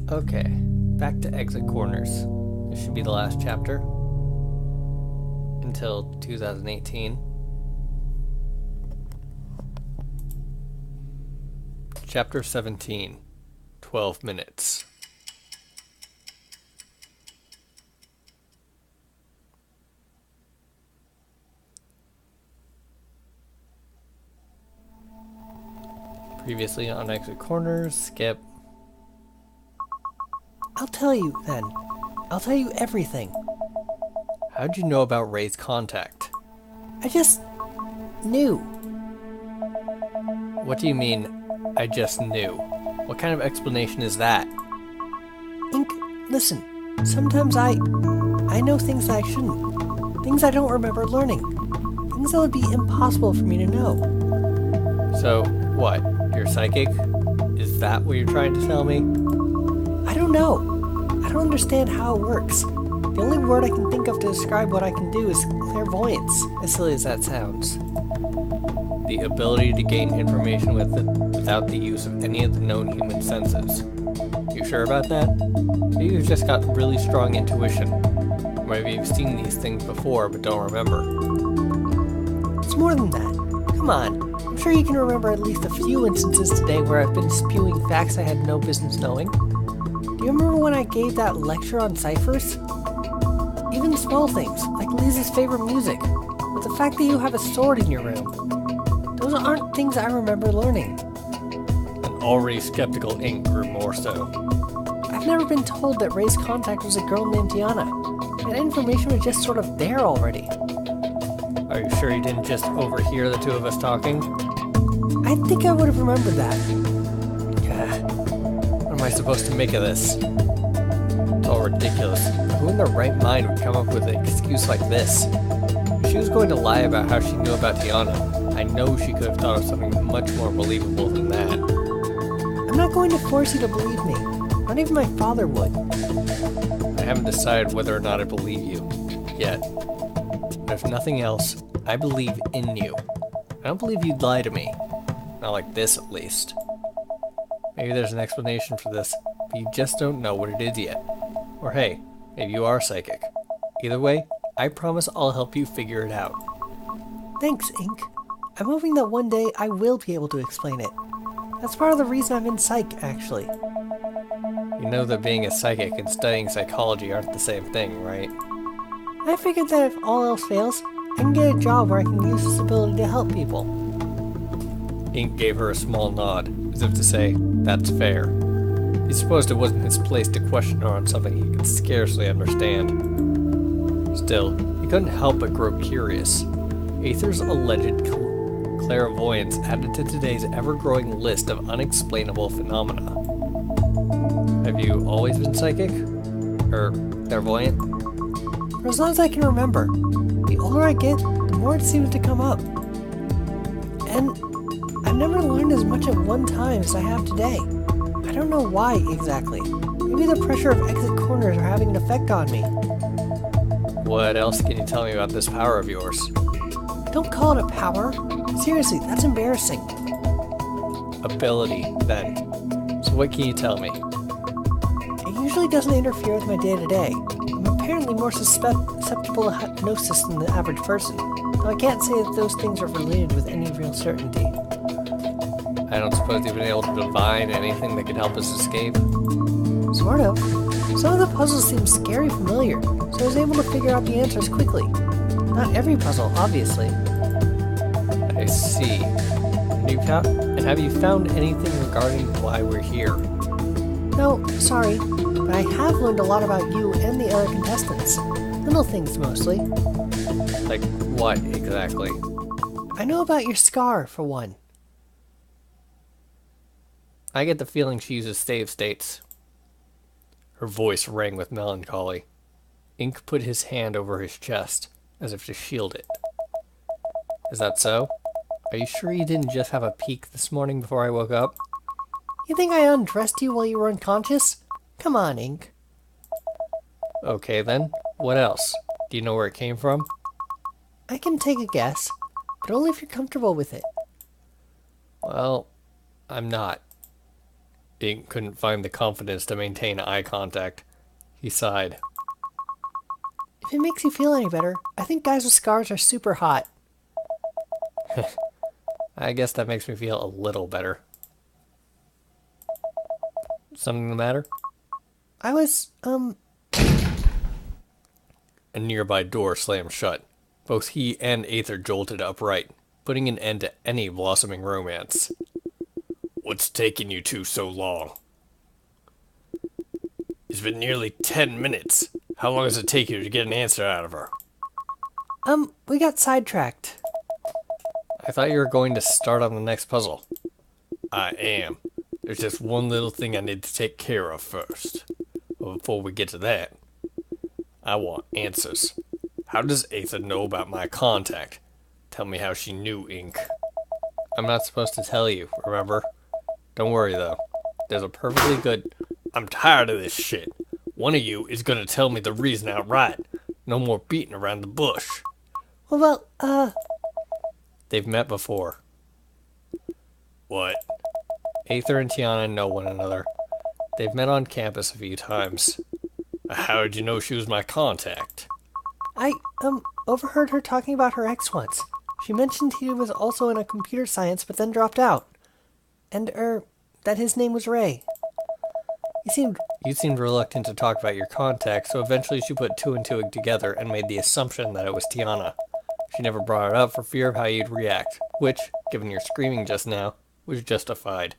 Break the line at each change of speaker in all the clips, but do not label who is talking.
Okay, back to exit corners. This should be the last chapter. Until 2018. Chapter 17. 12 minutes. Previously on exit corners, skip.
I'll tell you, then. I'll tell you everything.
How'd you know about Ray's contact?
I just... knew.
What do you mean, I just knew? What kind of explanation is that?
Ink, listen. Sometimes I know things I shouldn't. Things I don't remember learning. Things that would be impossible for me to know.
So, what? You're psychic? Is that what you're trying to tell me?
I don't know. I don't understand how it works. The only word I can think of to describe what I can do is clairvoyance, as silly as that sounds.
The ability to gain information without the use of any of the known human senses. You sure about that? Maybe you've just got really strong intuition. Or maybe you've seen these things before but don't remember.
It's more than that. Come on. I'm sure you can remember at least a few instances today where I've been spewing facts I had no business knowing. Do you remember when I gave that lecture on ciphers? Even small things, like Liz's favorite music, or the fact that you have a sword in your room. Those aren't things I remember learning.
An already skeptical Ink grew more so.
I've never been told that Ray's contact was a girl named Tiana. That information was just sort of there already.
Are you sure you didn't just overhear the two of us talking?
I think I would have remembered that.
What am I supposed to make of this? It's all ridiculous. Who in their right mind would come up with an excuse like this? If she was going to lie about how she knew about Tiana, I know she could have thought of something much more believable than that.
I'm not going to force you to believe me. Not even my father would.
I haven't decided whether or not I believe you, yet. But if nothing else, I believe in you. I don't believe you'd lie to me. Not like this, at least. Maybe there's an explanation for this, but you just don't know what it is yet. Or hey, maybe you are psychic. Either way, I promise I'll help you figure it out.
Thanks, Ink. I'm hoping that one day I will be able to explain it. That's part of the reason I'm in psych, actually.
You know that being a psychic and studying psychology aren't the same thing, right?
I figured that if all else fails, I can get a job where I can use this ability to help people.
Ink gave her a small nod, as if to say, that's fair. He supposed it wasn't his place to question her on something he could scarcely understand. Still, he couldn't help but grow curious. Aether's alleged clairvoyance added to today's ever-growing list of unexplainable phenomena. Have you always been psychic? Or clairvoyant?
For as long as I can remember. The older I get, the more it seems to come up. And I've never learned as much at one time as I have today. I don't know why exactly. Maybe the pressure of exit corners are having an effect on me.
What else can you tell me about this power of yours?
Don't call it a power. Seriously, that's embarrassing.
Ability, then. So what can you tell me?
It usually doesn't interfere with my day-to-day. I'm apparently more susceptible to hypnosis than the average person, though I can't say that those things are related with any real certainty.
I don't suppose you've been able to divine anything that could help us escape?
Sort of. Some of the puzzles seem scary familiar, so I was able to figure out the answers quickly. Not every puzzle, obviously.
I see. And have you found anything regarding why we're here?
No, sorry, but I have learned a lot about you and the other contestants. Little things, mostly.
Like what, exactly?
I know about your scar, for one.
I get the feeling she uses save states. Her voice rang with melancholy. Ink put his hand over his chest, as if to shield it. Is that so? Are you sure you didn't just have a peek this morning before I woke up?
You think I undressed you while you were unconscious? Come on, Ink.
Okay then, what else? Do you know where it came from?
I can take a guess, but only if you're comfortable with it.
Well, I'm not. Ink couldn't find the confidence to maintain eye contact. He sighed.
If it makes you feel any better, I think guys with scars are super hot.
I guess that makes me feel a little better. Something the matter?
I was,
A nearby door slammed shut. Both he and Aether jolted upright, putting an end to any blossoming romance. What's taking you two so long? It's been nearly 10 minutes. How long does it take you to get an answer out of her?
We got sidetracked.
I thought you were going to start on the next puzzle. I am. There's just one little thing I need to take care of first. But before we get to that, I want answers. How does Aether know about my contact? Tell me how she knew Ink. I'm not supposed to tell you, remember? Don't worry though. There's a perfectly good... I'm tired of this shit. One of you is gonna tell me the reason outright. No more beating around the bush.
Well,
They've met before. What? Aether and Tiana know one another. They've met on campus a few times. How did you know she was my contact?
I, overheard her talking about her ex once. She mentioned he was also in a computer science, but then dropped out. And, that his name was Ray.
You seemed reluctant to talk about your contact, so eventually she put two and two together and made the assumption that it was Tiana. She never brought it up for fear of how you'd react, which, given your screaming just now, was justified.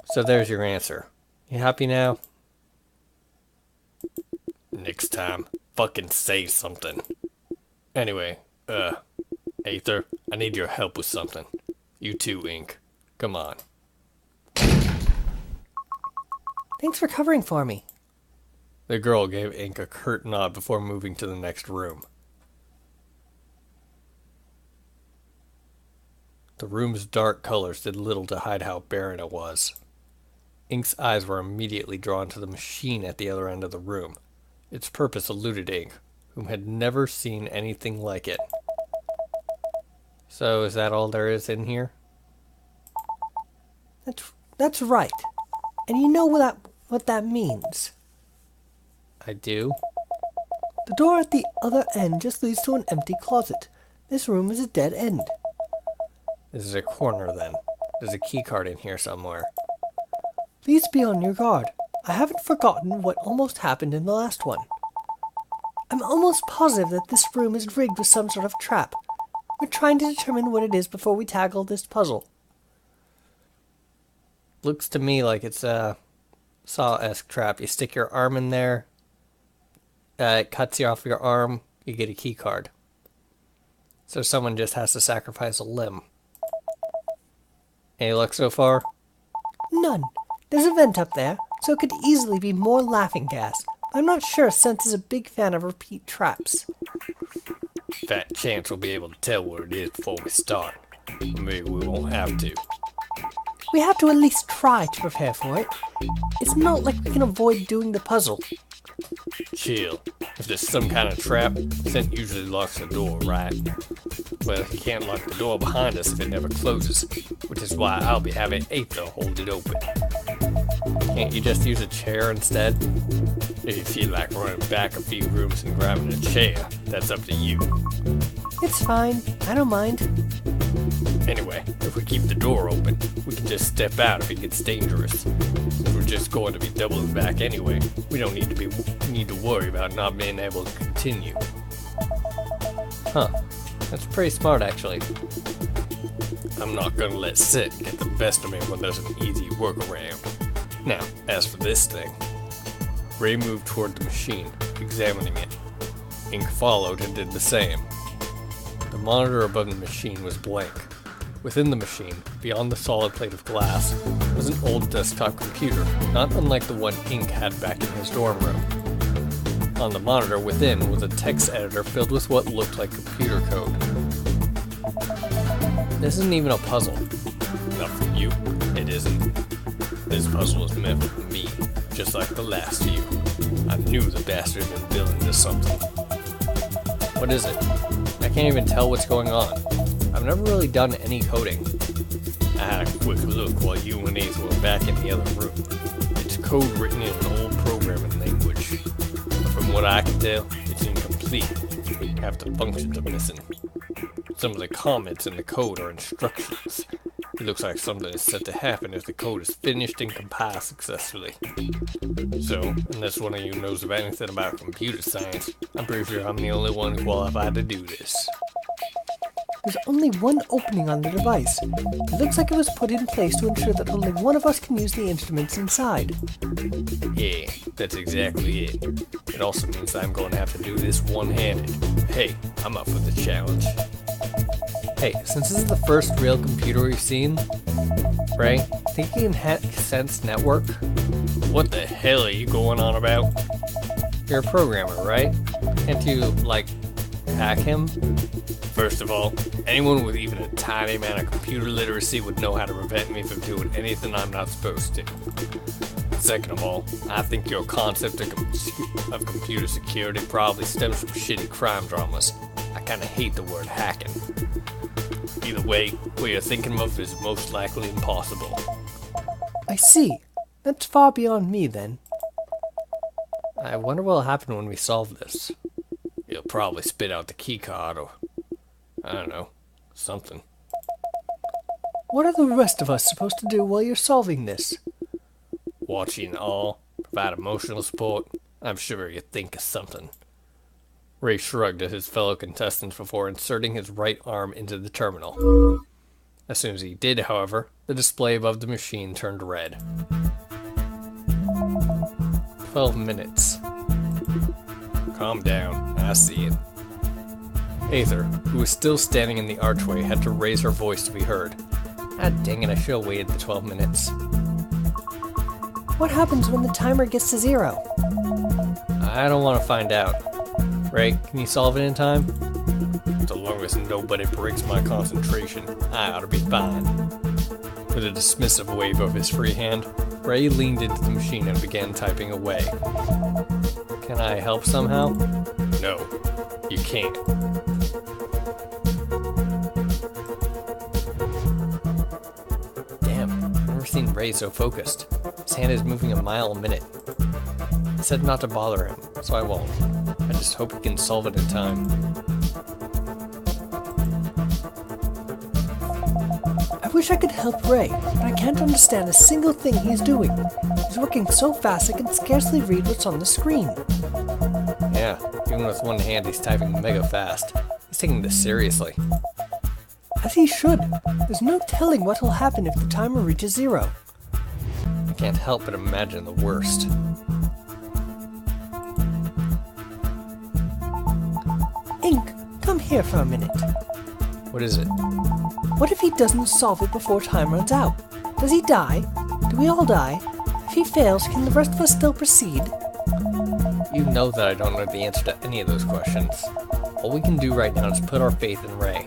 So there's your answer. You happy now? Next time, fucking say something. Anyway, Aether, I need your help with something. You too, Ink. Come on.
Thanks for covering for me.
The girl gave Ink a curt nod before moving to the next room. The room's dark colors did little to hide how barren it was. Ink's eyes were immediately drawn to the machine at the other end of the room. Its purpose eluded Ink, whom had never seen anything like it. So is that all there is in here?
That's right. And you know what that means.
I do?
The door at the other end just leads to an empty closet. This room is a dead end.
This is a corner then. There's a keycard in here somewhere.
Please be on your guard. I haven't forgotten what almost happened in the last one. I'm almost positive that this room is rigged with some sort of trap. We're trying to determine what it is before we tackle this puzzle.
Looks to me like it's a Saw-esque trap. You stick your arm in there, it cuts you off your arm, you get a key card. So someone just has to sacrifice a limb. Any luck so far?
None. There's a vent up there, so it could easily be more laughing gas. I'm not sure Sense is a big fan of repeat traps.
Fat chance we'll be able to tell what it is before we start. Maybe we won't have to.
We have to at least try to prepare for it. It's not like we can avoid doing the puzzle.
Chill. If there's some kind of trap, Scent usually locks the door, right? Well, he can't lock the door behind us if it never closes, which is why I'll be having Aether hold it open. Can't you just use a chair instead? If you feel like running back a few rooms and grabbing a chair, that's up to you.
It's fine. I don't mind.
Anyway, if we keep the door open, we can just step out if it gets dangerous. Since we're just going to be doubling back anyway, we don't need to worry about not being able to continue. Huh. That's pretty smart, actually. I'm not gonna let Sid get the best of me when there's an easy workaround. Now, as for this thing. Ray moved toward the machine, examining it. Ink followed and did the same. The monitor above the machine was blank. Within the machine, beyond the solid plate of glass, was an old desktop computer, not unlike the one Ink had back in his dorm room. On the monitor within was a text editor filled with what looked like computer code. This isn't even a puzzle. Not for you, it isn't. This puzzle is meant for me, just like the last few. I knew the bastard had been building this something. What is it? I can't even tell what's going on. I've never really done any coding. I had a quick look while you and Aether were back in the other room. It's code written in an old programming language. But from what I can tell, it's incomplete. Half the functions are missing. Some of the comments in the code are instructions. It looks like something is set to happen if the code is finished and compiled successfully. So, unless one of you knows about anything about computer science, I'm pretty sure I'm the only one qualified to do this.
There's only one opening on the device. It looks like it was put in place to ensure that only one of us can use the instruments inside.
Yeah, that's exactly it. It also means that I'm going to have to do this one-handed. Hey, I'm up for the challenge.
Hey, since this is the first real computer we've seen, Ray, think you can sense network?
What the hell are you going on about?
You're a programmer, right? Can't you, like, hack him?
First of all, anyone with even a tiny amount of computer literacy would know how to prevent me from doing anything I'm not supposed to. Second of all, I think your concept of computer security probably stems from shitty crime dramas. I kinda hate the word hacking. Either way, what you're thinking of is most likely impossible.
I see. That's far beyond me, then. I wonder what'll happen when we solve this.
You'll probably spit out the keycard or, I don't know, something.
What are the rest of us supposed to do while you're solving this?
Watch you in awe, provide emotional support. I'm sure you'd think of something. Ray shrugged at his fellow contestants before inserting his right arm into the terminal. As soon as he did, however, the display above the machine turned red. 12 minutes. Calm down, I see it. Aether, who was still standing in the archway, had to raise her voice to be heard.
God dang it, I should have waited the 12 minutes. What happens when the timer gets to 0?
I don't want to find out. Ray, can you solve it in time? So long as nobody breaks my concentration, I ought to be fine. With a dismissive wave of his free hand, Ray leaned into the machine and began typing away.
Can I help somehow?
No, you can't.
Damn, I've never seen Ray so focused. His hand is moving a mile a minute. I said not to bother him, so I won't. I just hope he can solve it in time. I wish I could help Ray, but I can't understand a single thing he's doing. He's working so fast I can scarcely read what's on the screen.
Yeah, even with one hand he's typing mega fast. He's taking this seriously.
As he should. There's no telling what will happen if the timer reaches 0.
I can't help but imagine the worst.
Ink, come here for a minute.
What is it?
What if he doesn't solve it before time runs out? Does he die? Do we all die? If he fails, can the rest of us still proceed?
You know that I don't know the answer to any of those questions. All we can do right now is put our faith in Ray.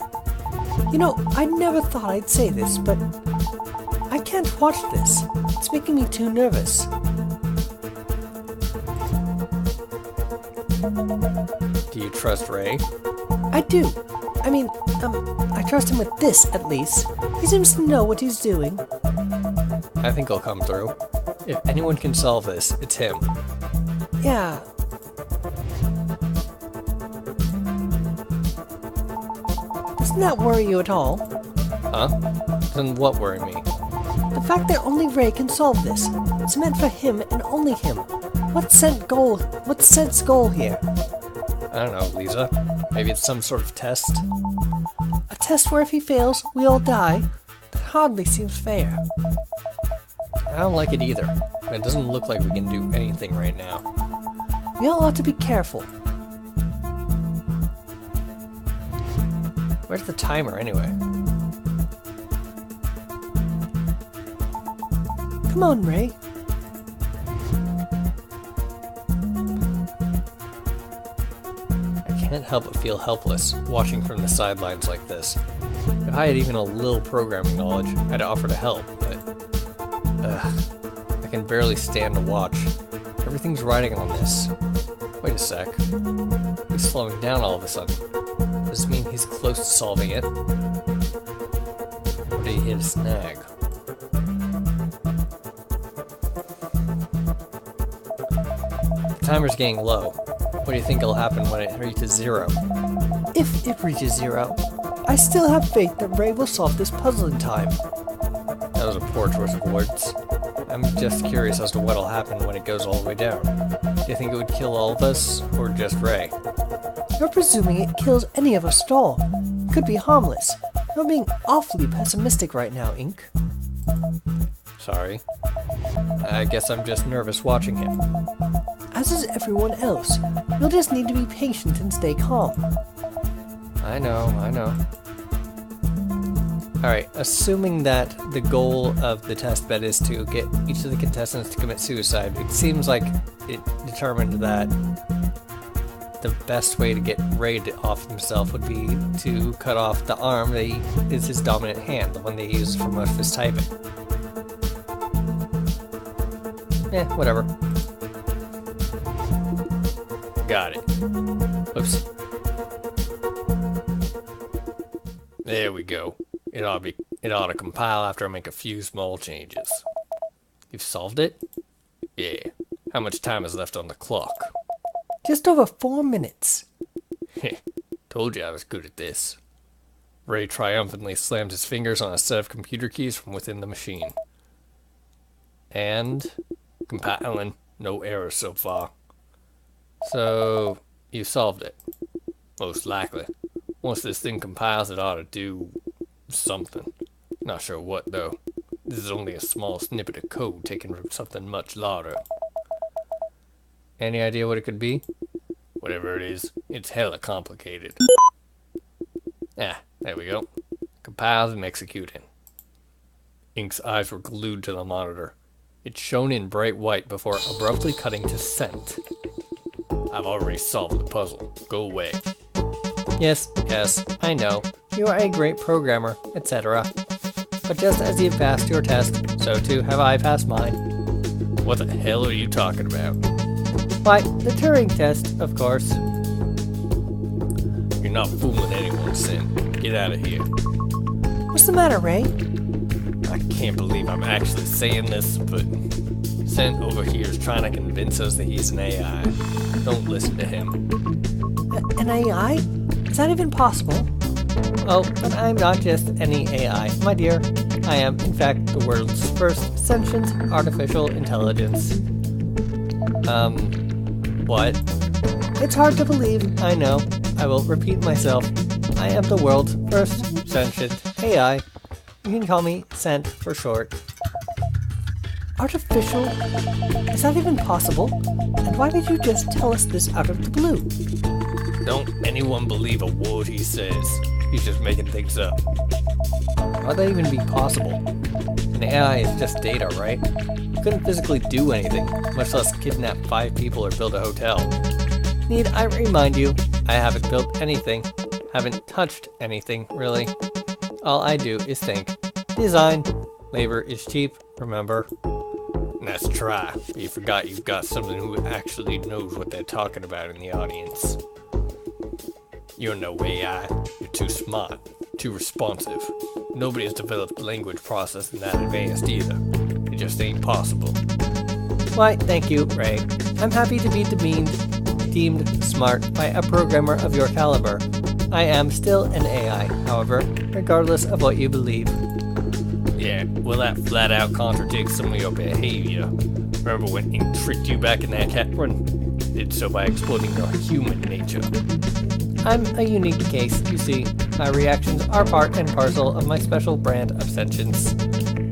You know, I never thought I'd say this, but I can't watch this. It's making me too nervous.
Do you trust Ray?
I do. I mean, I trust him with this, at least. He seems to know what he's doing.
I think he'll come through. If anyone can solve this, it's him.
Yeah. Doesn't that worry you at all?
Huh? Then what worry me?
The fact that only Ray can solve this. It's meant for him and only him. What's Sent's goal here?
I don't know, Lisa. Maybe it's some sort of test?
A test where if he fails, we all die? That hardly seems fair.
I don't like it either. But it doesn't look like we can do anything right now.
We all ought to be careful.
Where's the timer anyway?
Come on, Ray.
I can't help but feel helpless watching from the sidelines like this. If I had even a little programming knowledge, I'd offer to help, but I can barely stand to watch. Everything's riding on this. Wait a sec. He's slowing down all of a sudden. Does this mean he's close to solving it? Or did he hit a snag? The timer's getting low. What do you think will happen when it reaches 0?
If it reaches 0, I still have faith that Ray will solve this puzzle in time.
That was a poor choice of words. I'm just curious as to what'll happen when it goes all the way down. Do you think it would kill all of us, or just Ray?
You're presuming it kills any of us at all. It could be harmless. You're being awfully pessimistic right now, Ink.
Sorry. I guess I'm just nervous watching him.
As is everyone else. You'll just need to be patient and stay calm.
I know. Alright, assuming that the goal of the test bed is to get each of the contestants to commit suicide, it seems like it determined that the best way to get Ray off himself would be to cut off the arm that is his dominant hand, the one that he uses for most of his typing. Whatever. Got it. Oops. There we go. It ought to compile after I make a few small changes. You've solved it? Yeah. How much time is left on the clock?
Just over 4 minutes.
Told you I was good at this. Ray triumphantly slammed his fingers on a set of computer keys from within the machine. And compiling. No errors so far. So, you solved it. Most likely. Once this thing compiles, it ought to do something. Not sure what, though. This is only a small snippet of code taken from something much larger. Any idea what it could be? Whatever it is, it's hella complicated. There we go. Compiles and executing. Ink's eyes were glued to the monitor. It shone in bright white before abruptly cutting to scent. I've already solved the puzzle. Go away. Yes, I know. You are a great programmer, etc. But just as you've passed your test, so too have I passed mine. What the hell are you talking about? Why, the Turing test, of course. You're not fooling anyone, Sin. Get out of here.
What's the matter, Ray?
I can't believe I'm actually saying this, but Sin over here is trying to convince us that he's an AI. Don't listen to him.
An AI? Is that even possible?
Oh, but I'm not just any AI, my dear. I am, in fact, the world's first sentient artificial intelligence. What?
It's hard to believe.
I know. I will repeat myself. I am the world's first sentient AI. You can call me Sent for short.
Artificial? Is that even possible? And why did you just tell us this out of the blue?
Don't anyone believe a word he says. He's just making things up. How'd that even be possible? An AI is just data, right? You couldn't physically do anything, much less kidnap 5 people or build a hotel. Need I remind you, I haven't built anything. Haven't touched anything, really. All I do is think. Design. Labor is cheap, remember? Nice try. You forgot you've got someone who actually knows what they're talking about in the audience. You're no AI. You're too smart. Too responsive. Nobody has developed language processing that advanced either. It just ain't possible. Why, thank you, Ray. I'm happy to be deemed smart by a programmer of your caliber. I am still an AI, however, regardless of what you believe. Yeah, well that flat out contradicts some of your behavior. Remember when Ink tricked you back in that cat run? Did so by exploiting your human nature. I'm a unique case, you see. My reactions are part and parcel of my special brand of sentience.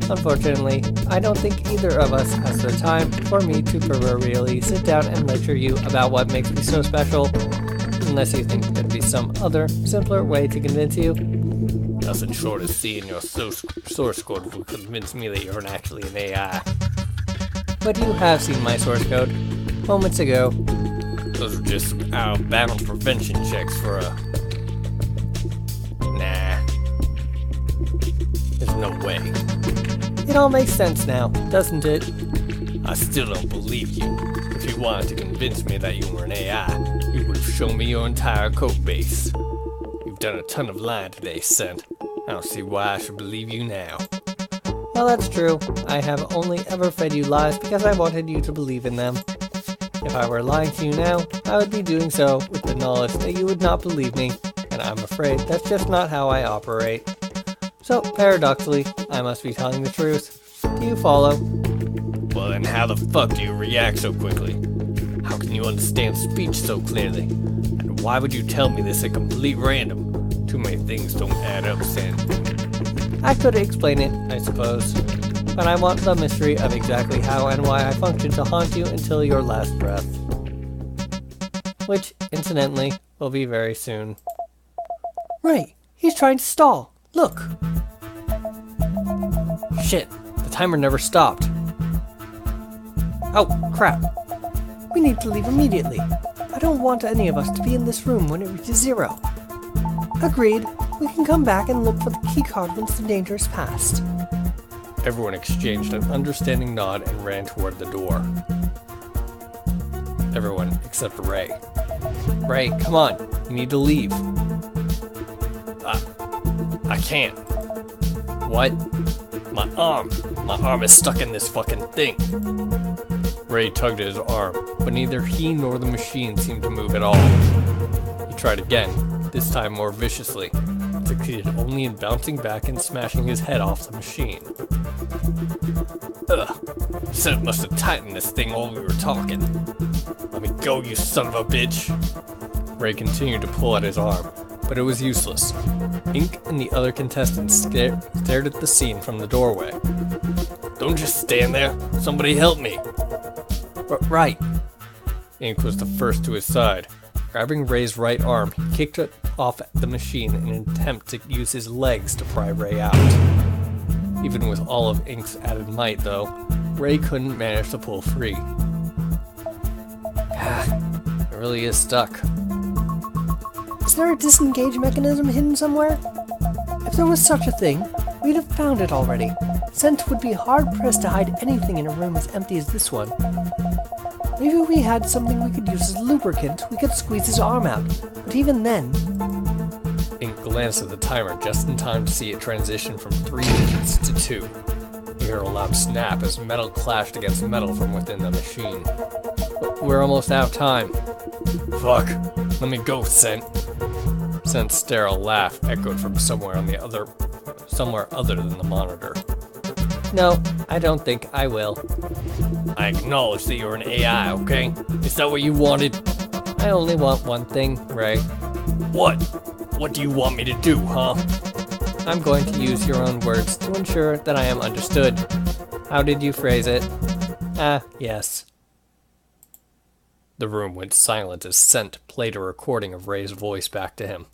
Unfortunately, I don't think either of us has the time for me to proverbially sit down and lecture you about what makes me so special, unless you think there'd be some other, simpler way to convince you. Nothing short of seeing your source code will convince me that you're actually an AI. But you have seen my source code moments ago. Those were just out-of-bounds prevention checks for a... Nah. There's no way. It all makes sense now, doesn't it? I still don't believe you. If you wanted to convince me that you were an AI, you would have shown me your entire code base. You've done a ton of lying today, Sent. I don't see why I should believe you now. Well, that's true. I have only ever fed you lies because I wanted you to believe in them.
If I were lying to you now, I would be doing so with the knowledge that you would not believe me, and I'm afraid that's just not how I operate. So, paradoxically, I must be telling the truth. Do you follow?
Well then how the fuck do you react so quickly? How can you understand speech so clearly? And why would you tell me this at complete random? Too many things don't add up, Sen.
I could explain it, I suppose. But I want the mystery of exactly how and why I function to haunt you until your last breath. Which, incidentally, will be very soon. Ray, he's trying to stall. Look!
Shit, the timer never stopped.
Oh, crap. We need to leave immediately. I don't want any of us to be in this room when it reaches 0. Agreed. We can come back and look for the keycard once the danger is past.
Everyone exchanged an understanding nod and ran toward the door. Everyone except Ray. Ray, come on. We need to leave. I can't. What? My arm is stuck in this fucking thing. Ray tugged at his arm, but neither he nor the machine seemed to move at all. He tried again, this time more viciously, succeeded only in bouncing back and smashing his head off the machine. Ugh, said it must have tightened this thing while we were talking. Let me go, you son of a bitch! Ray continued to pull at his arm, but it was useless. Ink and the other contestants stared at the scene from the doorway. Don't just stand there, somebody help me!
Right.
Ink was the first to his side. Grabbing Ray's right arm, he kicked it off the machine in an attempt to use his legs to pry Ray out. Even with all of Ink's added might, though, Ray couldn't manage to pull free. It really is stuck.
Is there a disengage mechanism hidden somewhere? If there was such a thing, we'd have found it already. Sent would be hard-pressed to hide anything in a room as empty as this one. Maybe if we had something we could use as lubricant, we could squeeze his arm out. But even then...
Ink glanced at the timer just in time to see it transition from 3 digits to 2. He heard a loud snap as metal clashed against metal from within the machine. We're almost out of time. Fuck. Let me go, Sent. Sent's sterile laugh echoed from somewhere other than the monitor.
No, I don't think I will.
I acknowledge that you're an AI, okay? Is that what you wanted?
I only want one thing, Ray.
What? What do you want me to do, huh?
I'm going to use your own words to ensure that I am understood. How did you phrase it? Yes.
The room went silent as Sent played a recording of Ray's voice back to him.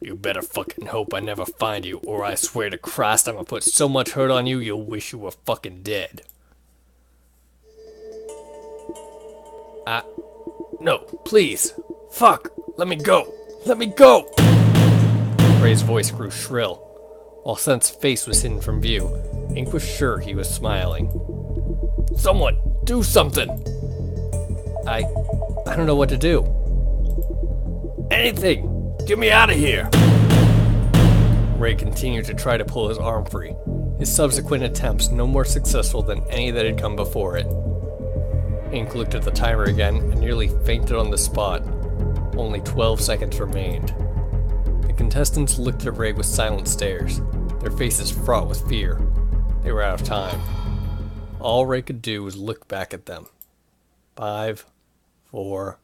You better fucking hope I never find you, or I swear to Christ I'm gonna put so much hurt on you you'll wish you were fucking dead. No, please. Fuck, let me go. Let me go! Ray's voice grew shrill. While Sent's face was hidden from view, Ink was sure he was smiling. Someone, do something!
I don't know what to do.
Anything! Get me out of here! Ray continued to try to pull his arm free, his subsequent attempts no more successful than any that had come before it. Ink looked at the timer again and nearly fainted on the spot. Only 12 seconds remained. The contestants looked at Ray with silent stares, their faces fraught with fear. They were out of time. All Ray could do was look back at them. 5, 4...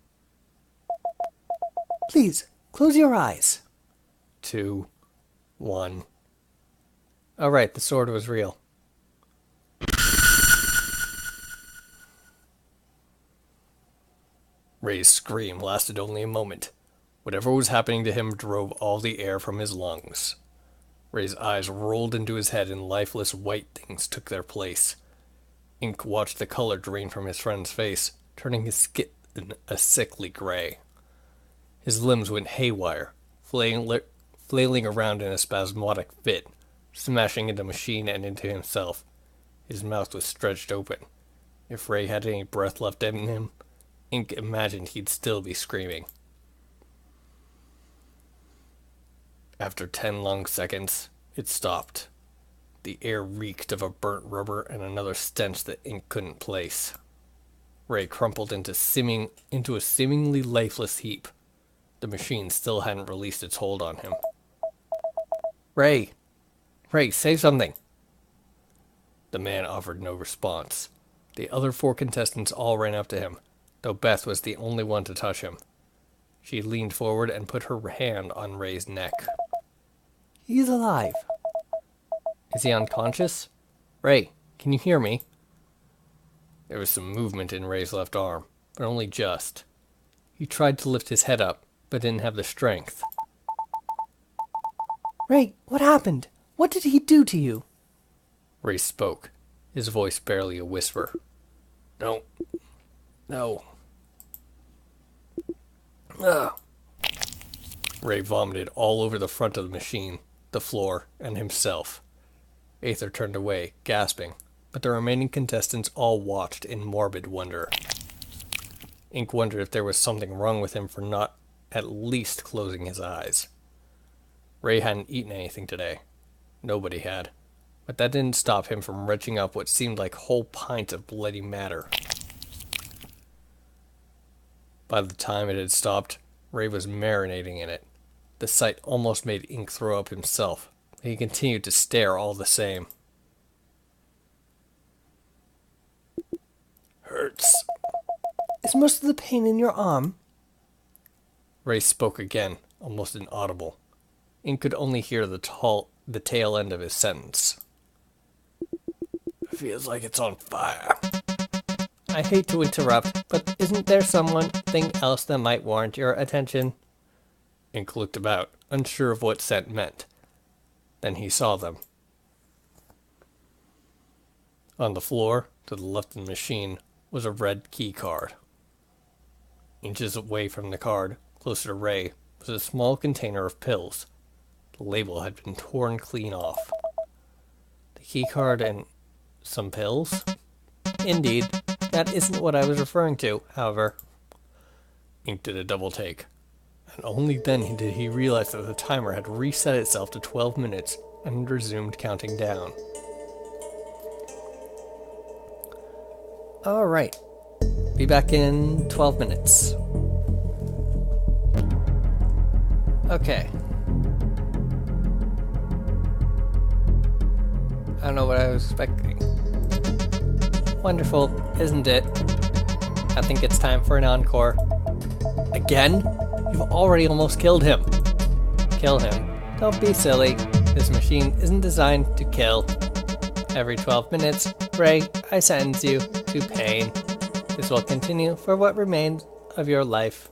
Please, close your eyes.
2, 1...
All right, the sword was real.
Ray's scream lasted only a moment. Whatever was happening to him drove all the air from his lungs. Ray's eyes rolled into his head and lifeless white things took their place. Ink watched the color drain from his friend's face, turning his skin a sickly gray. His limbs went haywire, flailing around in a spasmodic fit, smashing into the machine and into himself. His mouth was stretched open. If Ray had any breath left in him, Ink imagined he'd still be screaming. After 10 long seconds, it stopped. The air reeked of a burnt rubber and another stench that Ink couldn't place. Ray crumpled into a seemingly lifeless heap. The machine still hadn't released its hold on him. Ray! Ray, say something! The man offered no response. The other 4 contestants all ran up to him, though Beth was the only one to touch him. She leaned forward and put her hand on Ray's neck.
He's alive.
Is he unconscious? Ray, can you hear me? There was some movement in Ray's left arm, but only just. He tried to lift his head up, but didn't have the strength.
Ray, what happened? What did he do to you?
Ray spoke, his voice barely a whisper. No. Ugh. Ray vomited all over the front of the machine, the floor, and himself. Aether turned away, gasping, but the remaining contestants all watched in morbid wonder. Ink wondered if there was something wrong with him for not at least closing his eyes. Ray hadn't eaten anything today. Nobody had. But that didn't stop him from retching up what seemed like whole pints of bloody matter. By the time it had stopped, Ray was marinating in it. The sight almost made Ink throw up himself, but he continued to stare all the same. Hurts.
Is most of the pain in your arm?
Ray spoke again, almost inaudible. Ink could only hear the tail end of his sentence. Feels like it's on fire.
I hate to interrupt, but isn't there something else that might warrant your attention?
Ink looked about, unsure of what scent meant. Then he saw them. On the floor, to the left of the machine, was a red key card. Inches away from the card, closer to Ray, was a small container of pills. The label had been torn clean off. The key card and some pills?
Indeed. That isn't what I was referring to, however.
Ink did a double take, and only then did he realize that the timer had reset itself to 12 minutes and resumed counting down.
Alright. Be back in 12 minutes. Okay. I don't know what I was expecting. Wonderful, isn't it? I think it's time for an encore. Again? You've already almost killed him. Kill him? Don't be silly. This machine isn't designed to kill. Every 12 minutes, Ray, I sentence you to pain. This will continue for what remains of your life.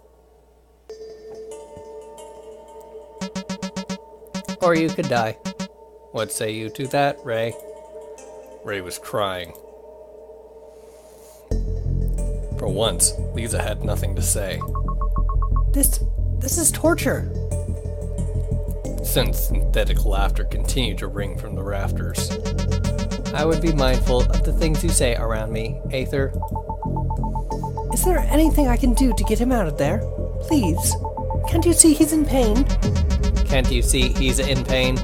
Or you could die. What say you to that, Ray?
Ray was crying. For once, Lisa had nothing to say.
This is torture.
Synthetic laughter continued to ring from the rafters.
I would be mindful of the things you say around me, Aether. Is there anything I can do to get him out of there? Please. Can't you see he's in pain? Can't you see he's in pain?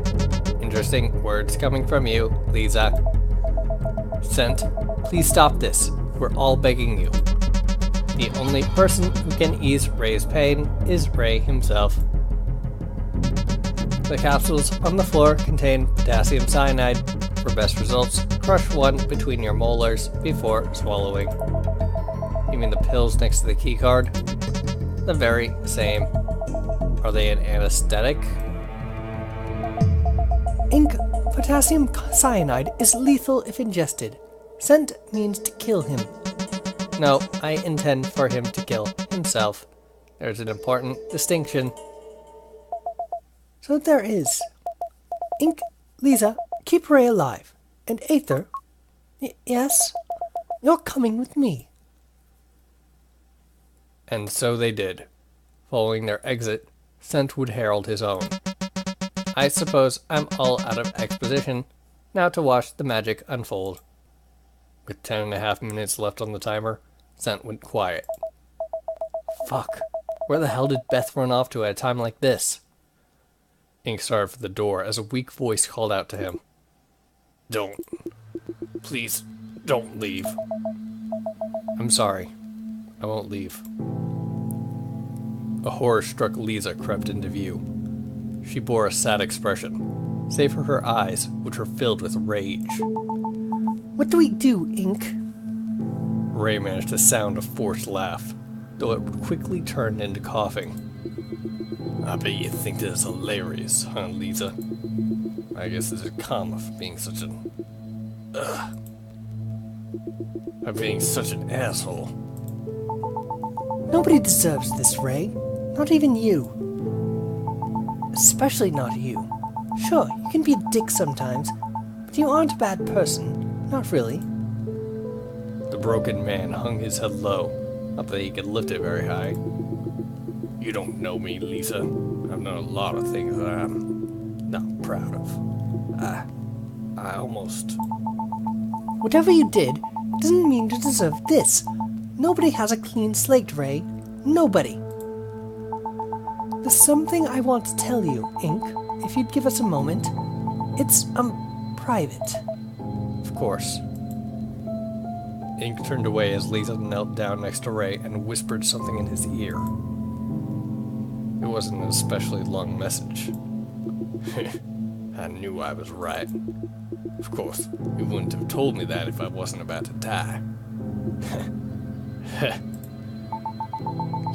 Interesting words coming from you, Lisa. Sent, please stop this. We're all begging you. The only person who can ease Ray's pain is Ray himself. The capsules on the floor contain potassium cyanide. For best results, crush one between your molars before swallowing. You mean the pills next to the keycard? The very same. Are they an anesthetic? Ink, potassium cyanide is lethal if ingested. Scent means to kill him. No, I intend for him to kill himself. There's an important distinction. So there is. Ink, Lisa, keep Ray alive. And Aether, yes? You're coming with me.
And so they did. Following their exit, Scent would herald his own. I suppose I'm all out of exposition. Now to watch the magic unfold. With 10.5 minutes left on the timer, Scent went quiet. Fuck. Where the hell did Beth run off to at a time like this? Ink started for the door as a weak voice called out to him. Please, don't leave. I'm sorry. I won't leave. A horror-struck Lisa crept into view. She bore a sad expression, save for her eyes, which were filled with rage.
What do we do, Ink?
Ray managed to sound a forced laugh, though it would quickly turn into coughing. I bet you think this is hilarious, huh, Lisa? I guess this is karma for being such an... for being such an asshole.
Nobody deserves this, Ray. Not even you. Especially not you. Sure, you can be a dick sometimes, but you aren't a bad person. Not really.
The broken man hung his head low, not that he could lift it very high. You don't know me, Lisa. I've done a lot of things that I'm not proud of. I almost...
Whatever you did doesn't mean you deserve this. Nobody has a clean slate, Ray. Nobody. There's something I want to tell you, Ink, if you'd give us a moment. It's, private.
Of course. Ink turned away as Lisa knelt down next to Ray and whispered something in his ear. It wasn't an especially long message. I knew I was right. Of course, you wouldn't have told me that if I wasn't about to die.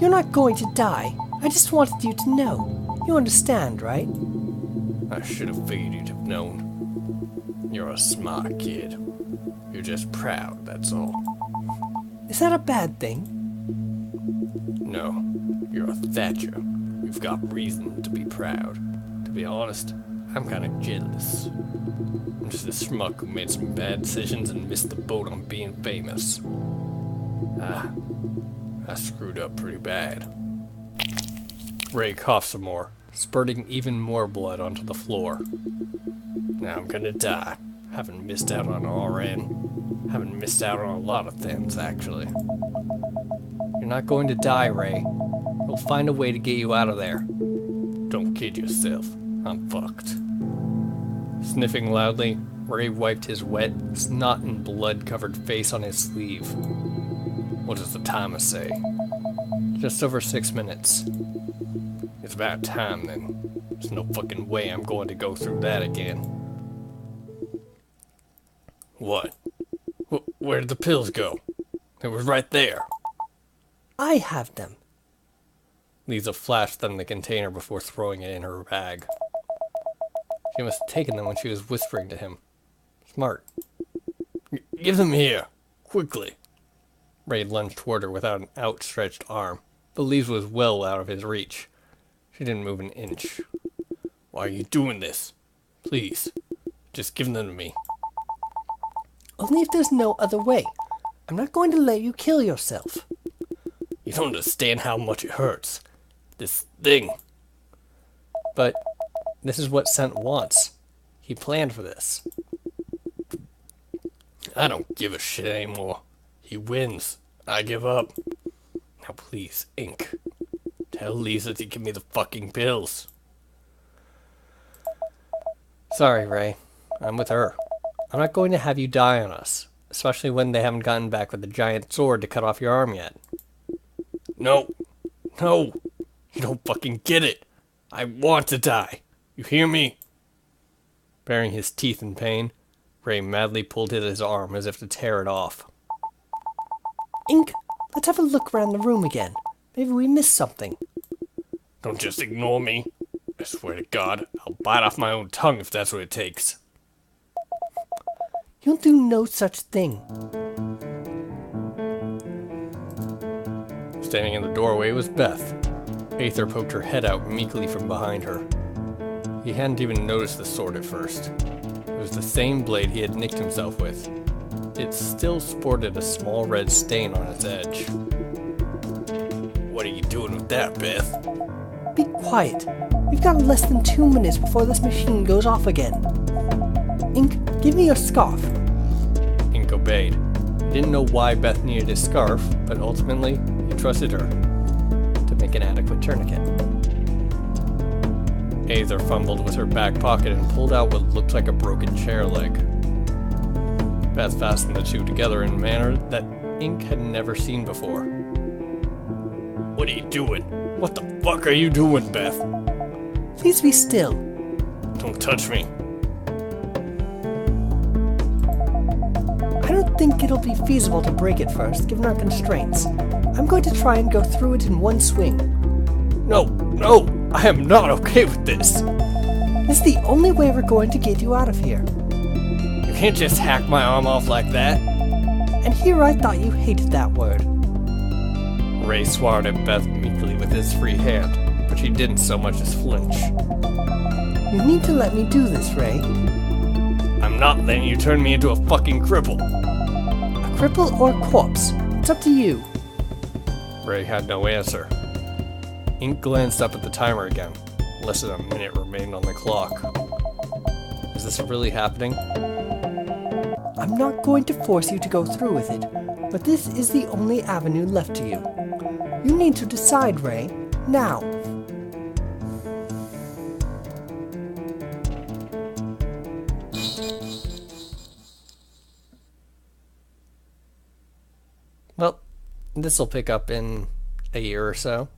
You're not going to die. I just wanted you to know. You understand, right?
I should have figured you'd have known. You're a smart kid. You're just proud, that's all.
Is that a bad thing?
No, you're a Thatcher. You've got reason to be proud. To be honest, I'm kinda jealous. I'm just a schmuck who made some bad decisions and missed the boat on being famous. I screwed up pretty bad. Ray coughed some more, spurting even more blood onto the floor. Now I'm gonna die. Haven't missed out on RN. Haven't missed out on a lot of things, actually. You're not going to die, Ray. We'll find a way to get you out of there. Don't kid yourself. I'm fucked. Sniffing loudly, Ray wiped his wet, snot and blood-covered face on his sleeve. What does the timer say? Just over 6 minutes. It's about time, then. There's no fucking way I'm going to go through that again. What? Where did the pills go? They were right there.
I have them.
Lisa flashed them in the container before throwing it in her bag. She must have taken them when she was whispering to him. Smart. Give them here. Quickly. Ray lunged toward her without an outstretched arm, but Lisa was well out of his reach. She didn't move an inch. Why are you doing this? Please, just give them to me.
Only if there's no other way. I'm not going to let you kill yourself.
You don't understand how much it hurts. This thing. But this is what Sent wants. He planned for this. I don't give a shit anymore. He wins. I give up. Now please, Ink. Tell Lisa to give me the fucking pills. Sorry, Ray. I'm with her. I'm not going to have you die on us, especially when they haven't gotten back with the giant sword to cut off your arm yet. No. No. You don't fucking get it. I want to die. You hear me? Baring his teeth in pain, Ray madly pulled at his arm as if to tear it off.
Ink, let's have a look around the room again. Maybe we missed something.
Don't just ignore me. I swear to God, I'll bite off my own tongue if that's what it takes.
You'll do no such thing.
Standing in the doorway was Beth. Aether poked her head out meekly from behind her. He hadn't even noticed the sword at first. It was the same blade he had nicked himself with. It still sported a small red stain on its edge. What are you doing with that, Beth?
Be quiet. We've got less than 2 minutes before this machine goes off again. Ink, give me your scarf.
Ink obeyed. He didn't know why Beth needed his scarf, but ultimately, he trusted her to make an adequate tourniquet. Aether fumbled with her back pocket and pulled out what looked like a broken chair leg. Beth fastened the two together in a manner that Ink had never seen before. What are you doing? What the fuck are you doing, Beth?
Please be still.
Don't touch me.
I don't think it'll be feasible to break it first, given our constraints. I'm going to try and go through it in one swing.
No, I am not okay with this.
This is the only way we're going to get you out of here.
You can't just hack my arm off like that.
And here I thought you hated that word.
Ray swatted at Beth meekly with his free hand, but she didn't so much as flinch.
You need to let me do this, Ray.
I'm not letting you turn me into a fucking cripple.
A cripple or corpse? It's up to you.
Ray had no answer. Ink glanced up at the timer again. Less than a minute remained on the clock. Is this really happening?
I'm not going to force you to go through with it, but this is the only avenue left to you. You need to decide, Ray. Now.
Well, this will pick up in a year or so.